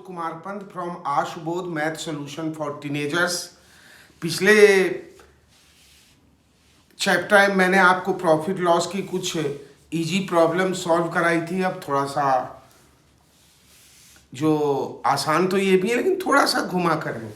Subodh Kumar Pant from Ashubodh math solution for teenagers. पिछले chapter में मैंने आपको प्रॉफिट लॉस की कुछ इजी प्रॉब्लम सॉल्व कराई थी। अब थोड़ा सा जो आसान तो ये भी है लेकिन थोड़ा सा घुमा कर है।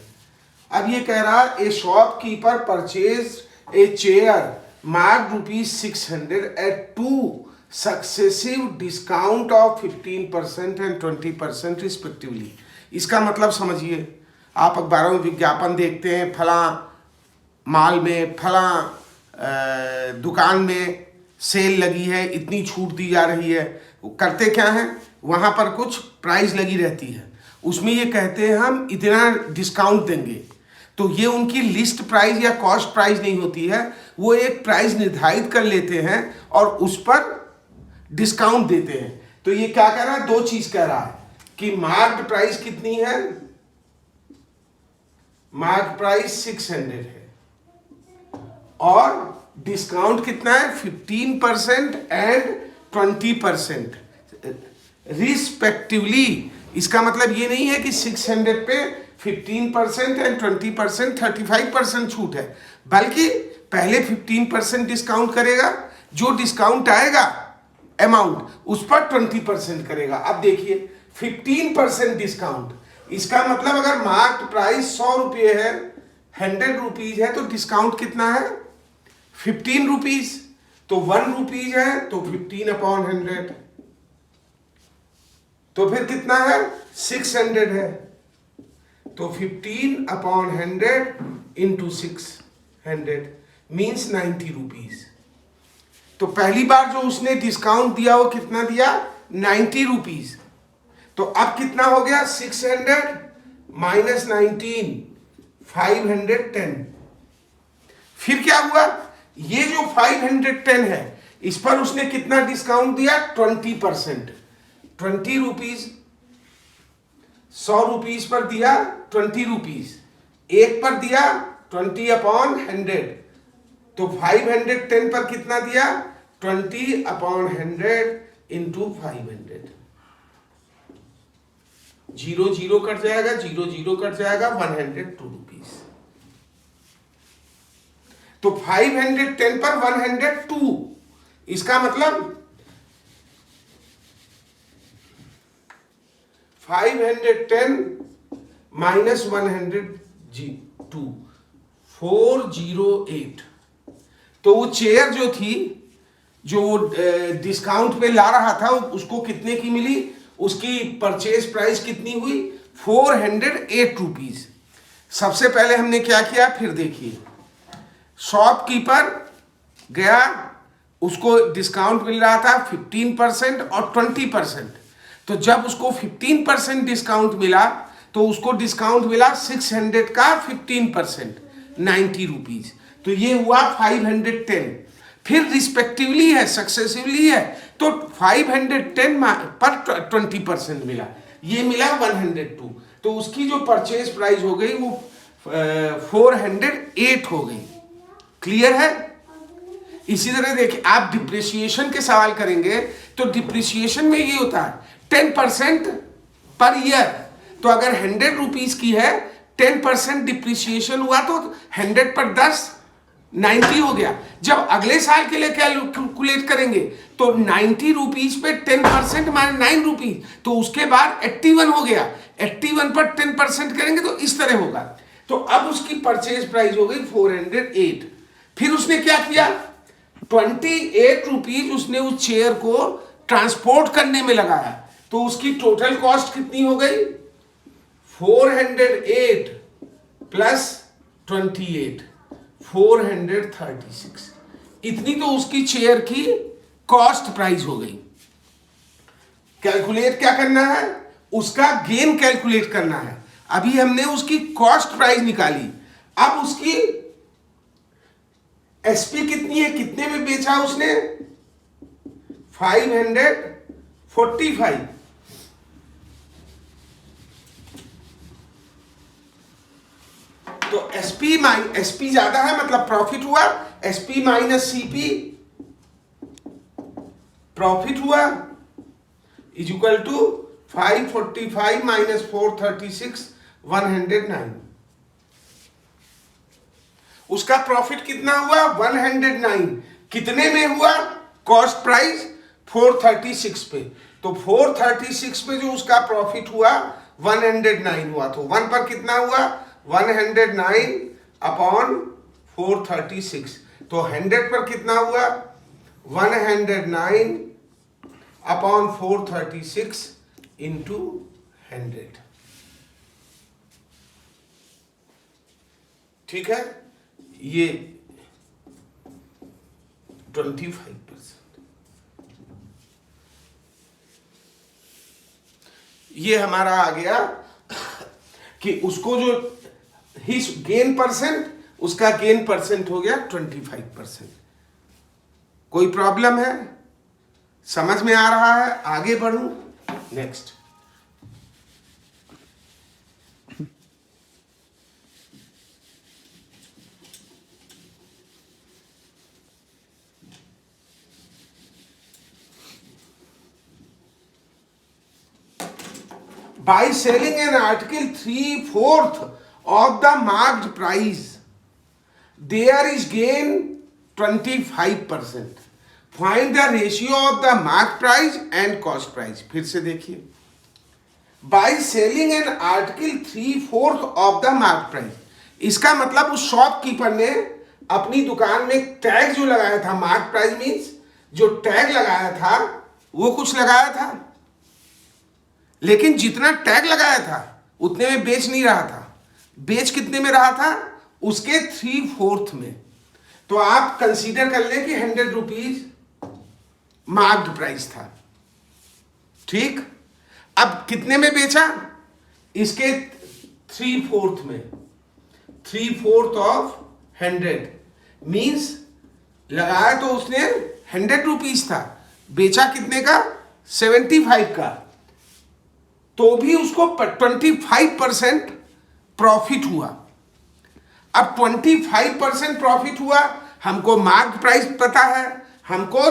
अब ये कह रहा है a shopkeeper purchase a chair mark ₹600 at 2 successive discount of 15% and 20% respectively. इसका मतलब समझिए, आप अखबारों में विज्ञापन देखते हैं, फला माल में फला दुकान में सेल लगी है, इतनी छूट दी जा रही है। वो करते क्या हैं, वहाँ पर कुछ प्राइस लगी रहती है, उसमें ये कहते हैं हम इतना डिस्काउंट देंगे। तो ये उनकी लिस्ट प्राइस या कॉस्ट प्राइस नहीं होती है, वो एक प्राइस निर्धारित कर लेते हैं और उस पर डिस्काउंट देते हैं। तो ये क्या कह रहा है, दो चीज कह रहा है कि मार्क्ड प्राइस कितनी है, मार्क्ड प्राइस 600 है और डिस्काउंट कितना है 15% एंड 20% रिस्पेक्टिवली। इसका मतलब ये नहीं है कि 600 पे 15% एंड 20% 35% छूट है, बल्कि पहले 15% डिस्काउंट करेगा, जो डिस्काउंट आएगा अमाउंट उस पर 20% करेगा। अब देखिए 15% डिस्काउंट, इसका मतलब अगर मार्क्ड प्राइस 100 रुपये है, 100 रुपीज है, तो डिस्काउंट कितना है 15 रुपीज। तो 1 रुपीज है तो 15/100, तो फिर कितना है 600 है, तो 15/100 इंटू 600 मीन्स 90 रुपीज। तो पहली बार जो उसने डिस्काउंट दिया वो कितना दिया 90 रुपीज। तो अब कितना हो गया 600 माइनस 19 510। फिर क्या हुआ, ये जो 510 है इस पर उसने कितना डिस्काउंट दिया 20%। 20 रुपीज 100 रुपीज पर दिया 20 रुपीज, एक पर दिया 20/100, तो 510 पर कितना दिया 20/100 इंटू 500। 0 0 कट जाएगा, 0 0 कट जाएगा, 102 रुपीज। तो 510 पर 102, इसका मतलब 510 माइनस 102 408। तो वो चेयर जो थी, जो डिस्काउंट पे ला रहा था, उसको कितने की मिली, उसकी परचेज प्राइस कितनी हुई 408 रुपीज। सबसे पहले हमने क्या किया, फिर देखिए, शॉपकीपर गया, उसको डिस्काउंट मिल रहा था 15% और 20%। तो जब उसको 15% डिस्काउंट मिला तो उसको डिस्काउंट मिला 600 का 15% 90 रुपीज। तो ये हुआ 510। फिर रिस्पेक्टिवली है, सक्सेसिवली है, तो 510 पर 20% मिला, ये मिला 102। तो उसकी जो परचेज प्राइस हो गई वो 408 हो गई। क्लियर है। इसी तरह देखिए, आप डिप्रिसिएशन के सवाल करेंगे तो डिप्रिसिएशन में ये होता है 10% पर ईयर। तो अगर 100 रुपीज की है, 10% डिप्रिसिएशन हुआ तो 100 पर 10 90 हो गया। जब अगले साल के लिए कैलकुलेट करेंगे तो 90 रुपीज पे 10% माने 9 रुपीज, तो उसके बाद 81 हो गया। 81 पर 10% करेंगे तो इस तरह होगा। तो अब उसकी परचेज प्राइस हो गई 408। फिर उसने क्या किया, 28 रुपीज उसने उस चेयर को ट्रांसपोर्ट करने में लगाया। तो उसकी टोटल कॉस्ट कितनी हो गई 408 प्लस 28 436। इतनी तो उसकी चेयर की कॉस्ट प्राइस हो गई। कैलकुलेट क्या करना है, उसका गेन कैलकुलेट करना है। अभी हमने उसकी कॉस्ट प्राइस निकाली, अब उसकी एसपी कितनी है, कितने में बेचा उसने 545। तो एसपी ज्यादा है मतलब प्रॉफिट हुआ, एसपी माइनस सीपी प्रॉफिट हुआ इज इक्वल टू 545 माइनस 436 109। उसका प्रॉफिट कितना हुआ 109। कितने में हुआ? कॉस्ट प्राइस 436 पे। तो 436 पे जो उसका प्रॉफिट हुआ 109 हुआ, तो 1 पर कितना हुआ 109 अपॉन 436। तो 100 पर कितना हुआ 109 अपॉन 436 इंटू 100। ठीक है, ये 25%। ये हमारा आ गया कि उसको जो हिज गेन परसेंट, उसका गेन परसेंट हो गया 25%। कोई प्रॉब्लम है? समझ में आ रहा है? आगे बढ़ूं? Next. By selling an article 3/4 of the marked price, there is gain 25%. Find the ratio of the marked price and cost price. फिर से देखिए, by selling an article 3/4 of the marked price, इसका मतलब उस शॉपकीपर ने अपनी दुकान में टैग जो लगाया था, मार्क प्राइस मीन्स जो टैग लगाया था वो कुछ लगाया था, लेकिन जितना टैग लगाया था उतने में बेच नहीं रहा था। बेच कितने में रहा था? उसके 3/4 में। तो आप कंसीडर कर ले कि 100 रुपीज मार्क्ड प्राइस था। ठीक, अब कितने में बेचा? इसके 3/4 में। 3/4 ऑफ 100 मीन्स लगाया तो उसने 100 रुपीज था, बेचा कितने का? 75 का। तो भी उसको 25% प्रॉफिट हुआ। अब 25% प्रॉफिट हुआ, हमको मार्क प्राइस पता है, हमको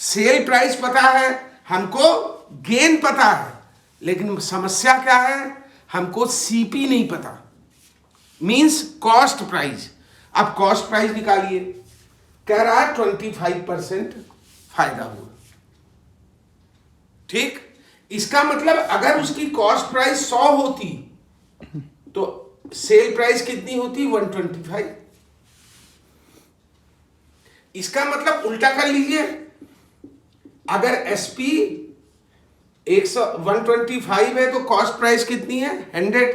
सेल प्राइस पता है, हमको गेन पता है, लेकिन समस्या क्या है? हमको सीपी नहीं पता, मींस कॉस्ट प्राइस। अब कॉस्ट प्राइस निकालिए, कह रहा है 25% फायदा हुआ। ठीक, इसका मतलब अगर उसकी कॉस्ट प्राइस 100 होती तो सेल प्राइस कितनी होती? 125। इसका मतलब उल्टा कर लीजिए, अगर एसपी 125 है तो कॉस्ट प्राइस कितनी है? 100।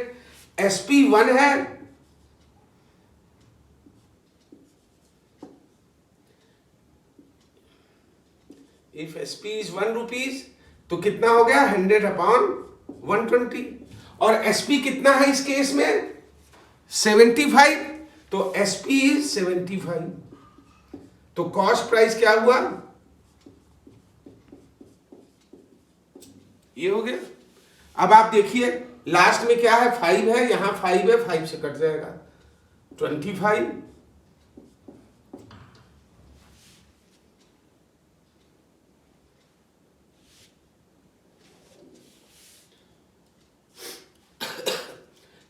एसपी 1 है, इफ एसपी इज 1 रुपीज तो कितना हो गया? 100 अपॉन 120। और एसपी कितना है इस केस में? 75। तो एसपी इज 75। तो कॉस्ट प्राइस क्या हुआ? ये हो गया। अब आप देखिए लास्ट में क्या है? 5 है, यहां 5 है, 5 से कट जाएगा 25।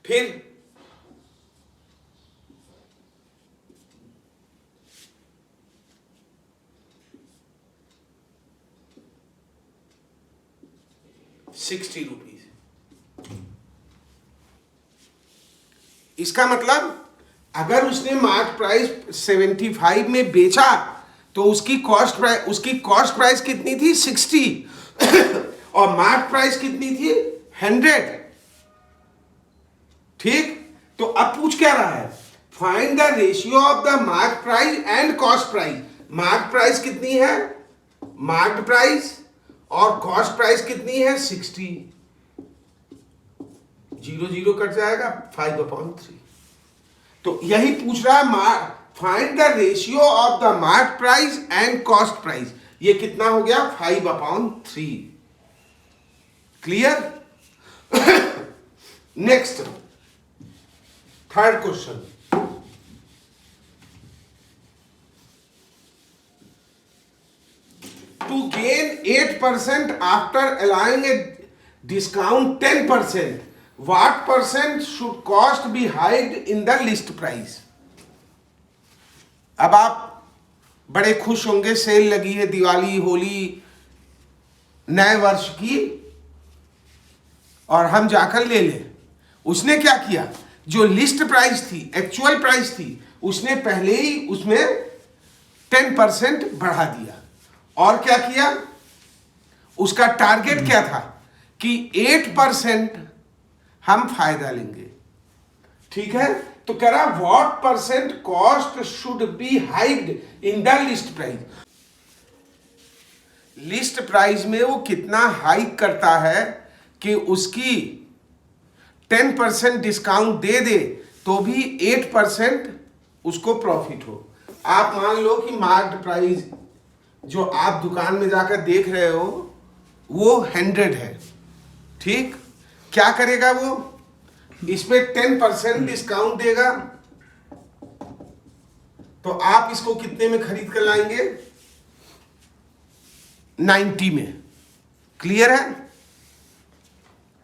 फिर ₹60। इसका मतलब अगर उसने मार्क प्राइस 75 में बेचा तो उसकी कॉस्ट प्राइस कितनी थी? 60 और मार्क प्राइस कितनी थी? 100। ठीक, तो अब पूछ क्या रहा है? Find the ratio of the mark price and cost price. Mark price कितनी है? मार्क प्राइस और कॉस्ट प्राइस कितनी है? 60। 0 0 कट जाएगा, 5/3। तो यही पूछ रहा है, find the ratio of the mark price and cost price. ये कितना हो गया? 5/3। Clear? Next, third question. To gain 8% after allowing a discount 10%, what percent should cost be hiked in the list price? अब आप बड़े खुश होंगे, सेल लगी है दिवाली होली नए वर्ष की और हम जाकर ले लें। उसने क्या किया, जो लिस्ट प्राइस थी, एक्चुअल प्राइस थी, उसने पहले ही उसमें 10% बढ़ा दिया। और क्या किया, उसका टारगेट क्या था कि 8% हम फायदा लेंगे। ठीक है, तो कह रहा what percent cost should be hiked in the list price. List price में वो कितना हाइक करता है कि उसकी 10% डिस्काउंट दे दे तो भी 8% उसको प्रॉफिट हो। आप मान लो कि मार्केट प्राइस जो आप दुकान में जाकर देख रहे हो वो 100 है, ठीक, क्या करेगा वो, इस पे 10% डिस्काउंट देगा, तो आप इसको कितने में खरीद कर लाएंगे, 90 में। क्लियर है,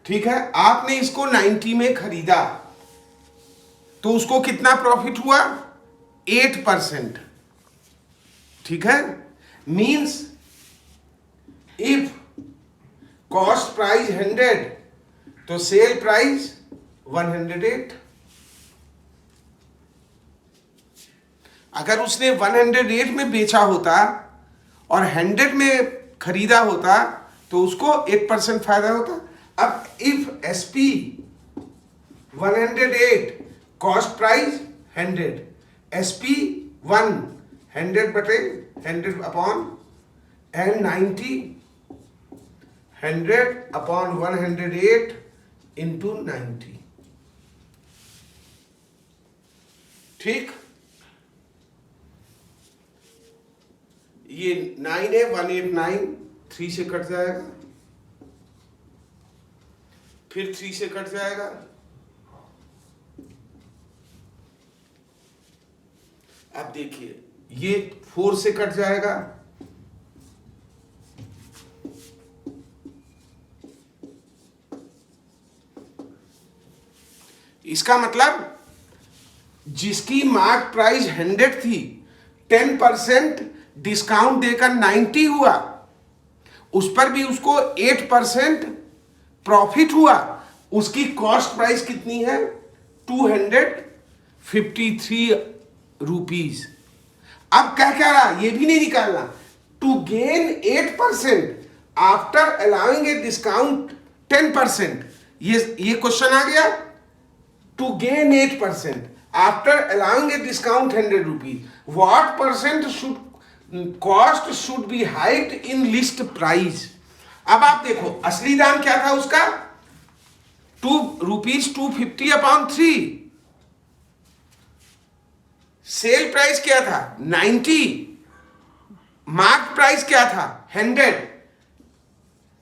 ठीक है। आपने इसको 90 में खरीदा तो उसको कितना प्रॉफिट हुआ, 8%। ठीक है, मींस इफ कॉस्ट प्राइस 100 तो सेल प्राइस 108। अगर उसने 108 में बेचा होता और 100 में खरीदा होता तो उसको 8% फायदा होता। अब if SP 108, cost price 100, SP 100 बटे 100 अपॉन एंड 90, 100 अपॉन 108 इंटू 90। ठीक, ये 9 है, 189 3 से कट जाएगा, फिर 3 से कट जाएगा, अब देखिए ये 4 से कट जाएगा, इसका मतलब जिसकी मार्क प्राइस 100 थी 10% डिस्काउंट देकर 90 हुआ, उस पर भी उसको 8% प्रॉफिट हुआ। उसकी कॉस्ट प्राइस कितनी है, 253 रुपीज। अब क्या कह रहा, ये भी नहीं निकालना, to gain 8% after allowing a discount 10%। ये क्वेश्चन आ गया, to gain 8% after allowing a discount 100 rupees, what percent should cost should be hiked in list price. अब आप देखो असली दाम क्या था उसका, ₹250 अपॉन 3। सेल प्राइस क्या था 90, मार्क प्राइस क्या था 100,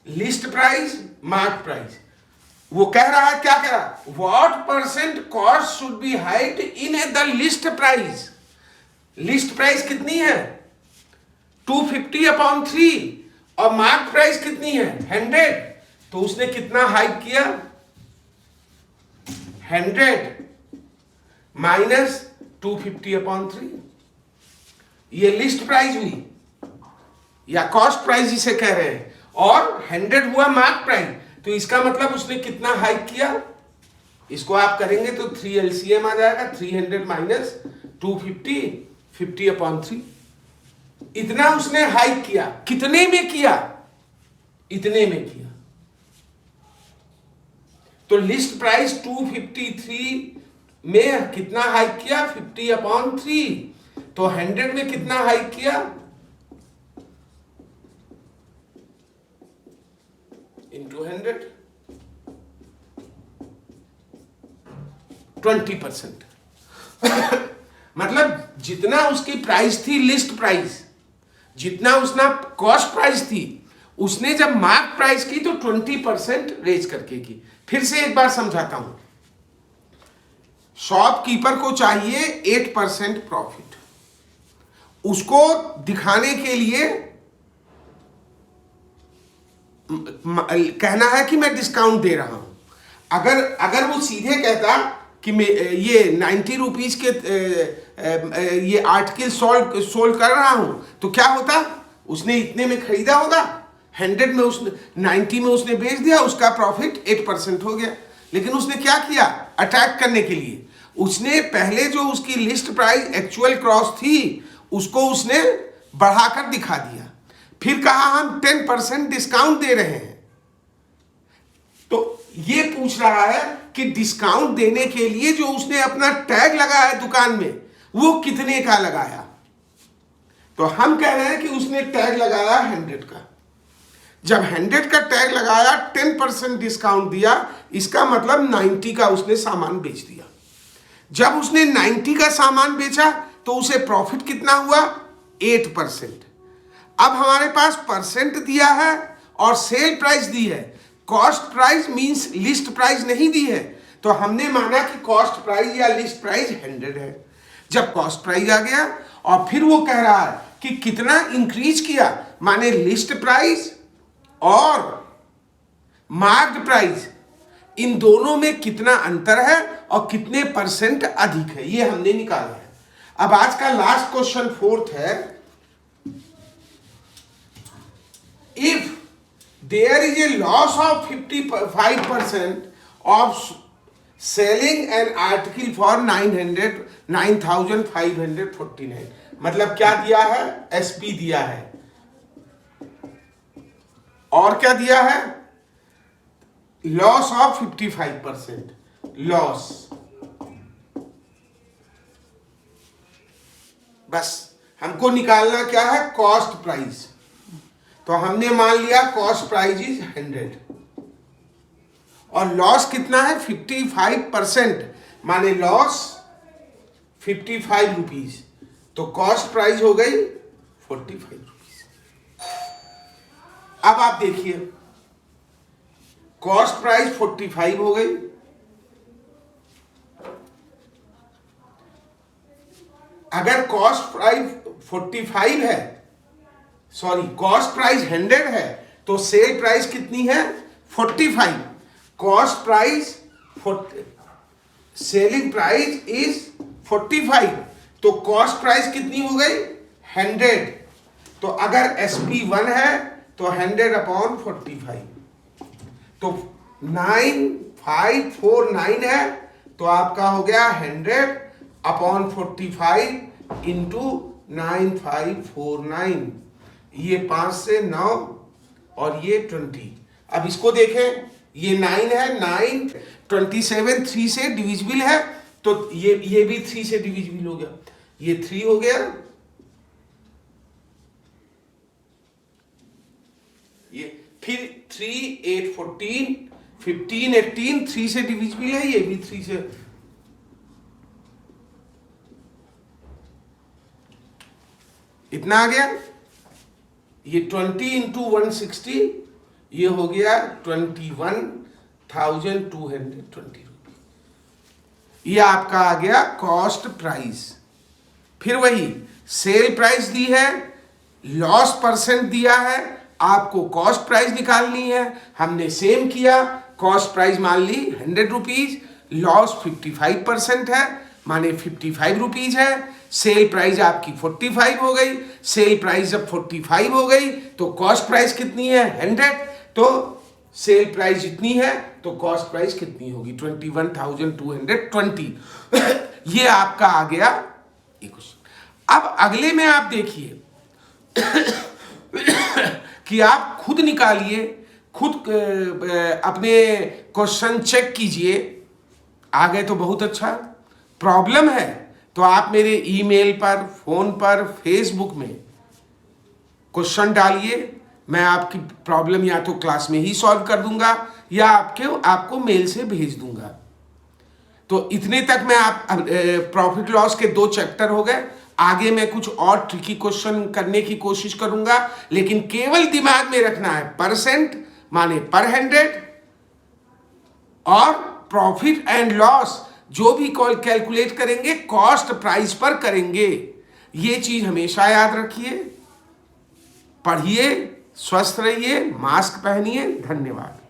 लिस्ट प्राइस मार्क प्राइस। वो कह रहा है, क्या कह रहा, what percent cost should be hiked in the list price. List price कितनी है 250 अपॉन 3 और मार्क प्राइस कितनी है 100, तो उसने कितना हाइक किया, 100 माइनस 250 अपॉन 3। ये लिस्ट प्राइस हुई या कॉस्ट प्राइस जिसे कह रहे हैं, और 100 हुआ मार्क प्राइस, तो इसका मतलब उसने कितना हाइक किया। इसको आप करेंगे तो 3 LCM आ जाएगा, 300 माइनस 250, 50 अपॉन 3। इतना उसने हाइक किया, कितने में किया, इतने में किया। तो लिस्ट प्राइस 253 में कितना हाइक किया, 50 अपॉन 3। तो 100 में कितना हाइक किया, इंटू 100, 20%। मतलब जितना उसकी प्राइस थी लिस्ट प्राइस, जितना उसने कॉस्ट प्राइस थी, उसने जब मार्क प्राइस की तो 20% रेज करके की। फिर से एक बार समझाता हूं, शॉपकीपर को चाहिए 8% प्रॉफिट। उसको दिखाने के लिए कहना है कि मैं डिस्काउंट दे रहा हूं। अगर अगर वो सीधे कहता कि मैं ये 90 रुपीज के ये आर्टिकल सोल्ड कर रहा हूं, तो क्या होता, उसने इतने में खरीदा होगा, 100 में उसने 90 में उसने बेच दिया, उसका प्रॉफिट 8% हो गया। लेकिन उसने क्या किया, अटैक करने के लिए उसने पहले जो उसकी लिस्ट प्राइस एक्चुअल क्रॉस थी उसको उसने बढ़ाकर दिखा दिया, फिर कहा हम 10% डिस्काउंट दे रहे हैं। तो ये पूछ रहा है कि डिस्काउंट देने के लिए जो उसने अपना टैग लगाया है दुकान में, वो कितने का लगाया। तो हम कह रहे हैं कि उसने टैग लगाया 100 का। जब 100 का टैग लगाया, 10% डिस्काउंट दिया, इसका मतलब 90 का उसने सामान बेच दिया। जब उसने 90 का सामान बेचा तो उसे प्रॉफिट कितना हुआ, 8%। अब हमारे पास परसेंट दिया है और सेल प्राइस दी है, cost price means list price नहीं दी है, तो हमने माना कि कॉस्ट प्राइस या लिस्ट प्राइस 100 है। जब कॉस्ट प्राइस आ गया और फिर वो कह रहा है कि कितना इंक्रीज किया, माने लिस्ट प्राइस और मार्क्ड प्राइस, इन दोनों में कितना अंतर है और कितने परसेंट अधिक है, ये हमने निकाला है। अब आज का लास्ट क्वेश्चन 4th है, if there is a loss of 55% of selling an article for 9,549, मतलब क्या दिया है, एसपी दिया है और क्या दिया है, लॉस ऑफ 55%, लॉस। बस हमको निकालना क्या है, कॉस्ट प्राइस। तो हमने मान लिया कॉस्ट प्राइस इज 100 और लॉस कितना है, 55%, माने लॉस 55 रुपीज, तो कॉस्ट प्राइस हो गई 45 रुपीज। अब आप देखिए, कॉस्ट प्राइस 45 हो गई, अगर कॉस्ट प्राइस 45 है, सॉरी कॉस्ट प्राइस 100 है, तो सेल प्राइस कितनी है, 45। Cost price selling price is 45, तो कॉस्ट प्राइस कितनी हो गई, 100। तो अगर एसपी 1 है तो 100/45, तो 9549 है, तो आपका हो गया 100/45 इंटू 9549, ये 5 से 9 और ये 20। अब इसको देखें, ये 9 है, 9 27 3 से डिविजिबल है, तो ये भी 3 से डिविजिबल हो गया, ये 3 हो गया, ये फिर 3 8 14 15 18 3 से डिविजिबल है, ये भी 3 से, इतना आ गया। ये 20 इंटू 160, ये हो गया 21,220 रुपये। ये आपका आ गया कॉस्ट प्राइस। फिर वही सेल प्राइस दी है, लॉस परसेंट दिया है, आपको कॉस्ट प्राइस निकालनी है। हमने सेम किया, कॉस्ट प्राइस मान ली 100 रुपीज, लॉस 55% है, माने 55 रुपीज है। सेल प्राइस आपकी 45 हो गई। सेल प्राइस जब 45 हो गई तो कॉस्ट प्राइस कितनी है, 100, तो सेल प्राइस जितनी है तो कॉस्ट प्राइस कितनी होगी, 21,220। ये आपका आ गया एक क्वेश्चन। अब अगले में आप देखिए कि आप खुद निकालिए, खुद अपने क्वेश्चन चेक कीजिए। आ गए तो बहुत अच्छा, प्रॉब्लम है तो आप मेरे ईमेल पर, फोन पर, फेसबुक में क्वेश्चन डालिए, मैं आपकी प्रॉब्लम या तो क्लास में ही सॉल्व कर दूंगा या आपको मेल से भेज दूंगा। तो इतने तक मैं आप प्रॉफिट लॉस के 2 चैप्टर हो गए। आगे मैं कुछ और ट्रिकी क्वेश्चन करने की कोशिश करूंगा, लेकिन केवल दिमाग में रखना है परसेंट माने पर 100 और प्रॉफिट एंड लॉस जो भी कैलकुलेट करेंगे कॉस्ट प्राइस पर करेंगे। ये चीज हमेशा याद रखिए, पढ़िए, स्वस्थ रहिए, मास्क पहनिए। धन्यवाद।